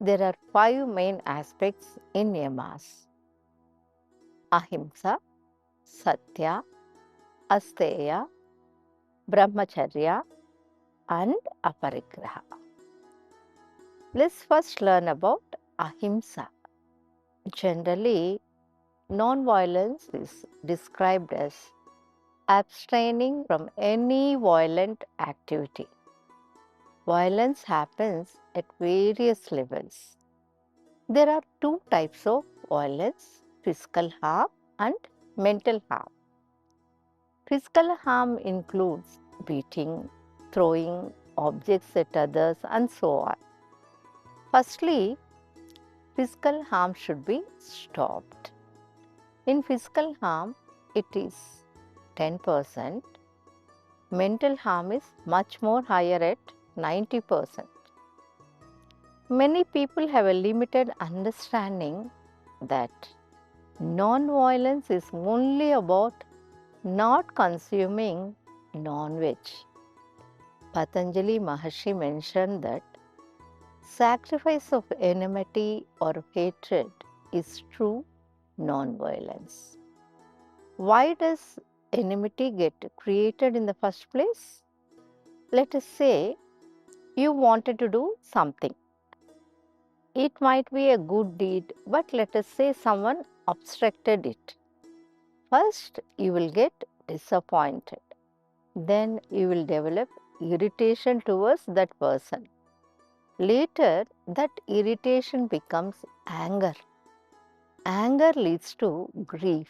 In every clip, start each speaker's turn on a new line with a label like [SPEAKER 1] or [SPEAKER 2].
[SPEAKER 1] There are 5 main aspects in yamas: Ahimsa, Satya, Asteya, Brahmacharya, and Aparigraha. Let's first learn about Ahimsa. Generally, non-violence is described as abstaining from any violent activity. Violence happens at various levels. There are 2 types of violence: physical harm and mental harm. Physical harm includes beating, throwing objects at others, and so on. Firstly, physical harm should be stopped. In physical harm, it is 10%. Mental harm is much more higher at 90%. Many people have a limited understanding that non-violence is only about not consuming non-veg. Patanjali Maharshi mentioned that sacrifice of enmity or hatred is true non-violence. Why does enmity get created in the first place? Let us say you wanted to do something. It might be a good deed, but let us say someone obstructed it. First, you will get disappointed. Then you will develop irritation towards that person. Later, that irritation becomes anger. Anger leads to grief.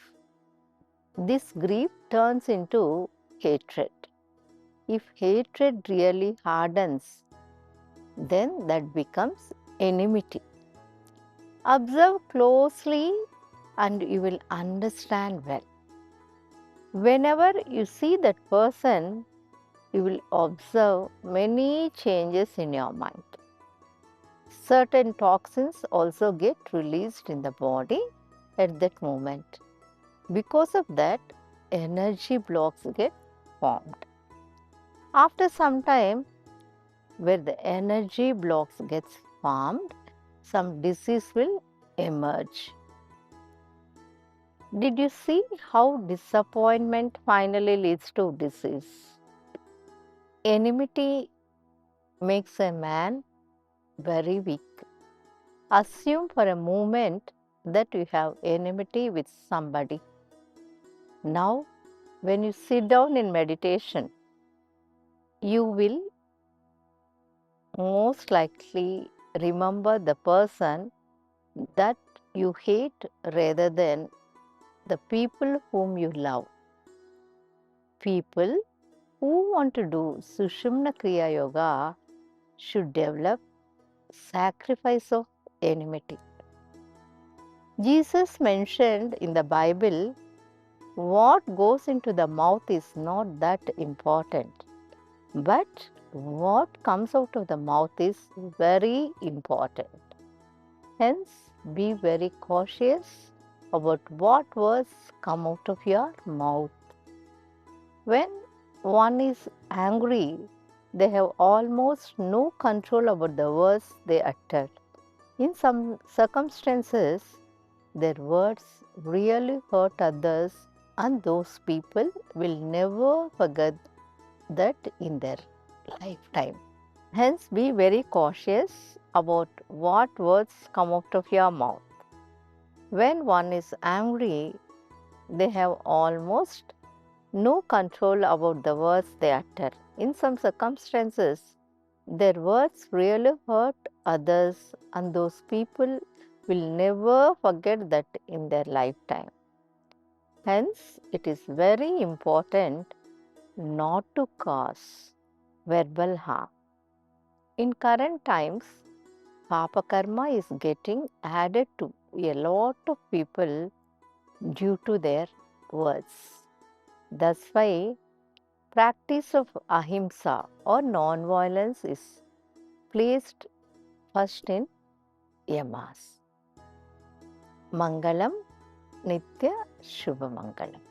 [SPEAKER 1] This grief turns into hatred. If hatred really hardens, then that becomes enmity. Observe closely and you will understand well. Whenever you see that person, you will observe many changes in your mind. Certain toxins also get released in the body at that moment. Because of that, energy blocks get formed. After some time, where the energy blocks gets formed, some disease will emerge. Did you see how disappointment finally leads to disease? Enmity makes a man very weak. Assume for a moment that you have enmity with somebody. Now, when you sit down in meditation, you will most likely remember the person that you hate rather than the people whom you love. People who want to do Sushumna Kriya Yoga should develop sacrifice of enmity. Jesus mentioned in the Bible, what goes into the mouth is not that important, but what comes out of the mouth is very important. Hence, be very cautious about what words come out of your mouth. When one is angry, they have almost no control about the words they utter. In some circumstances, their words really hurt others, and those people will never forget that in their lifetime. Hence, be very cautious about what words come out of your mouth. When one is angry, they have almost no control about the words they utter. In some circumstances, their words really hurt others, and those people will never forget that in their lifetime. Hence, it is very important not to cause verbal harm. In current times, Papa Karma is getting added to a lot of people due to their words. That's why practice of ahimsa or non-violence is placed first in yamas. Mangalam Nitya Shubha Mangalam.